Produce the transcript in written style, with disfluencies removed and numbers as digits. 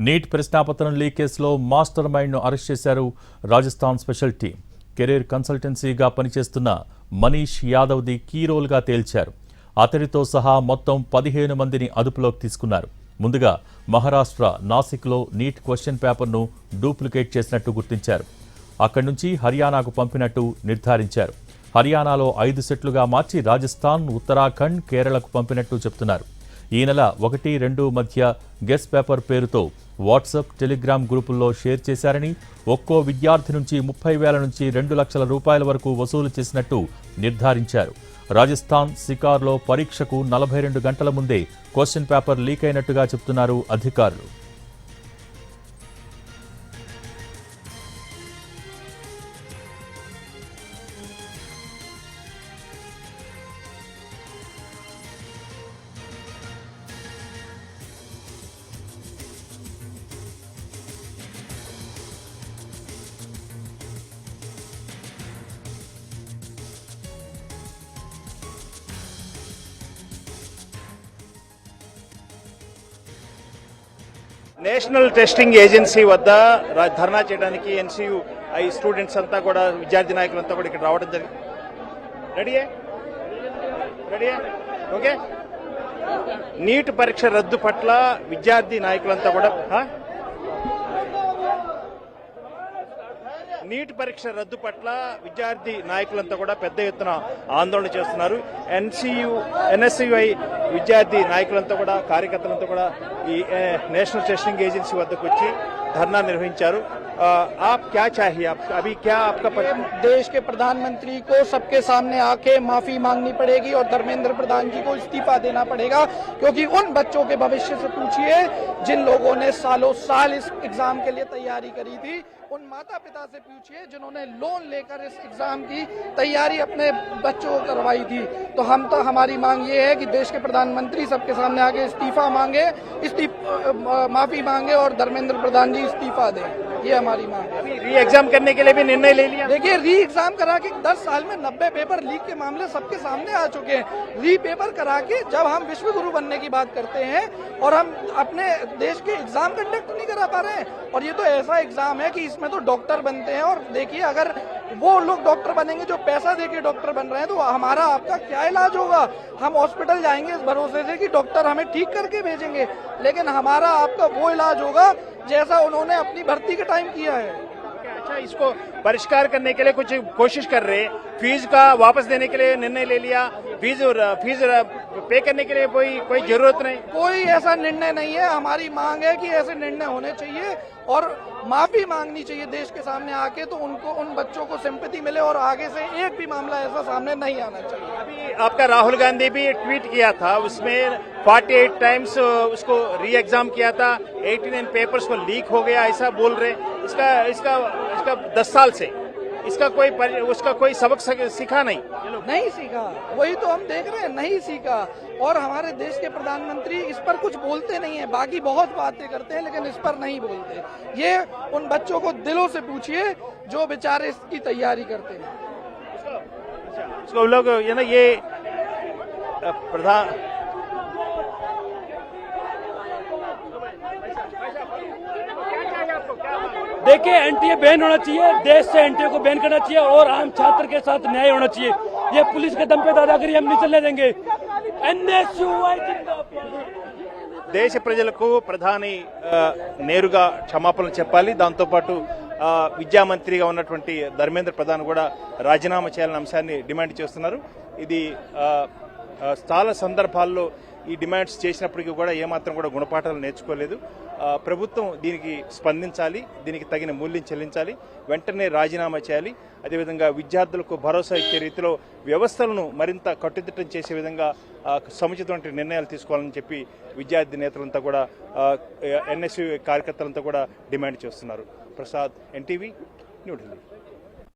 Neat ప్రశ్నాపత్రం leak కేసులో master మైండ్ను arrest చేశారు Rajasthan special team. Career కన్సల్టెన్సీగా పనిచేస్తున్న మనీష్ యాదవ్ది కీ రోల్గా తేల్చారు. అతడితో సహా మొత్తం 15 మందిని అదుపులోకి తీసుకున్నారు. ముందుగా మహారాష్ట్ర నాసిక్లో నీట్ క్వశ్చన్ పేపర్ను డూప్లికేట్ చేసినట్టు గుర్తించారు. అక్కడి నుంచి హర్యానాకు పంపినట్టు నిర్ధారించారు. హర్యానాలో 5 సెట్లుగా మార్చి రాజస్థాన్, ఉత్తరాఖండ్, కేరళకు పంపినట్టు చెప్తున్నారు. ఈ నెల 1-2 మధ్య గెస్ పేపర్ పేరుతో వాట్సాప్, టెలిగ్రామ్ గ్రూపుల్లో షేర్ చేశారని, ఒక్కో విద్యార్థి నుంచి 30,000 నుంచి 2 లక్షల రూపాయల వరకు వసూలు చేసినట్టు నిర్ధారించారు. రాజస్థాన్ సికార్లో పరీక్షకు 42 గంటల ముందే క్వశ్చన్ పేపర్ లీక్ అయినట్టుగా చెప్తున్నారు అధికారులు. నేషనల్ టెస్టింగ్ ఏజెన్సీ వద్ద ధర్నా చేయడానికి ఎన్సీయూ స్టూడెంట్స్ అంతా కూడా, విద్యార్థి నాయకులంతా కూడా ఇక్కడ రావడం జరిగింది. రెడీయే ఓకే. నీట్ పరీక్ష రద్దు పట్ల విద్యార్థి నాయకులంతా కూడా నీట్ పరీక్ష రద్దు పట్ల విద్యార్థి నాయకులంతా కూడా పెద్ద ఎత్తున ఆందోళన చేస్తున్నారు. ఎన్ఎస్యుఐ విద్యార్థి నాయకులంతా కూడా, కార్యకర్తలంతా కూడా ఈ నేషనల్ టెస్టింగ్ ఏజెన్సీ వద్దకు వచ్చి धरना निर्वहिंचारू। आप क्या चाहिए? आप अभी क्या आपका देश के प्रधानमंत्री को सबके सामने आके माफी मांगनी पड़ेगी और धर्मेंद्र प्रधान जी को इस्तीफा देना पड़ेगा, क्योंकि उन बच्चों के भविष्य से पूछिए जिन लोगों ने सालों साल इस एग्जाम के लिए तैयारी करी थी। उन माता पिता से पूछिए जिन्होंने लोन लेकर इस एग्जाम की तैयारी अपने बच्चों को करवाई थी। तो हमारी मांग ये है कि देश के प्रधानमंत्री सबके सामने आके इस्तीफा मांगे, माफी मांगे और धर्मेंद्र प्रधान जी इस्तीफा दें। ये हमारी मांग है। री एग्जाम करने के लिए भी निर्णय ले लिया। देखिए, री एग्जाम करा के 10 साल में 90 पेपर लीक के मामले सबके सामने आ चुके हैं। री पेपर करा के जब हम विश्व गुरु बनने की बात करते हैं और हम अपने देश के एग्जाम कंडक्ट नहीं करा पा रहे हैं, और ये तो ऐसा एग्जाम है कि इसमें तो डॉक्टर बनते हैं। और देखिए, अगर वो लोग डॉक्टर बनेंगे जो पैसा देके डॉक्टर बन रहे हैं, तो हमारा आपका क्या इलाज होगा? हम हॉस्पिटल जाएंगे इस भरोसे से कि डॉक्टर हमें ठीक करके भेजेंगे, लेकिन हमारा आपका वो इलाज होगा जैसा उन्होंने अपनी भर्ती के टाइम किया है। अच्छा, इसको परिष्कार करने के लिए कुछ कोशिश कर रहे हैं। फीस का वापस देने के लिए निर्णय ले लिया। फीस पे करने के लिए कोई जरूरत नहीं, कोई ऐसा निर्णय नहीं है। हमारी मांग है कि ऐसे निर्णय होने चाहिए और माफी मांगनी चाहिए देश के सामने आके, तो उनको, उन बच्चों को सिंपैथी मिले और आगे से एक भी मामला ऐसा सामने नहीं आना चाहिए। अभी आपका राहुल गांधी भी ट्वीट किया था, उसमें 48 टाइम्स उसको री एग्जाम किया था, 89 पेपर्स को लीक हो गया ऐसा बोल रहे। इसका 10 साल से उसका कोई सबक सीखा नहीं सीखा। वही तो हम देख रहे हैं, नहीं सीखा। और हमारे देश के प्रधानमंत्री इस पर कुछ बोलते नहीं है। बाकी बहुत बातें करते हैं लेकिन इस पर नहीं बोलते। ये उन बच्चों को दिलों से पूछिए जो बेचारे इसकी तैयारी करते हैं। इसको लोग ये प्रधान देखिए, एनटीए बैन होना चाहिए, देश से एनटीए को बैन करना चाहिए और आम छात्र के साथ न्याय होना चाहिए। ये पुलिस के दम पे दादागिरी हम नहीं चलने देंगे। దేశ ప్రజలకు ప్రధాని నేరుగా క్షమాపణలు చెప్పాలి. దాంతో పాటు విద్యామంత్రిగా ఉన్నటువంటి ధర్మేంద్ర ప్రధాన్ కూడా రాజీనామా చేయాలనే అంశాన్ని డిమాండ్ చేస్తున్నారు. ఇది చాలా సందర్భాల్లో ఈ డిమాండ్స్ చేసినప్పటికీ కూడా ఏమాత్రం కూడా గుణపాఠాలు నేర్చుకోలేదు. ప్రభుత్వం దీనికి స్పందించాలి, దీనికి తగిన మూల్యం చెల్లించాలి, వెంటనే రాజీనామా చేయాలి. అదేవిధంగా విద్యార్థులకు భరోసా ఇచ్చే రీతిలో వ్యవస్థలను మరింత కట్టుదిట్టం చేసే విధంగా సముచితమైన నిర్ణయాలు తీసుకోవాలని చెప్పి విద్యార్థి నేతలంతా కూడా, ఎన్ఎస్యూ కార్యకర్తలంతా కూడా డిమాండ్ చేస్తున్నారు. ప్రసాద్, ఎన్టీవీ, న్యూఢిల్లీ.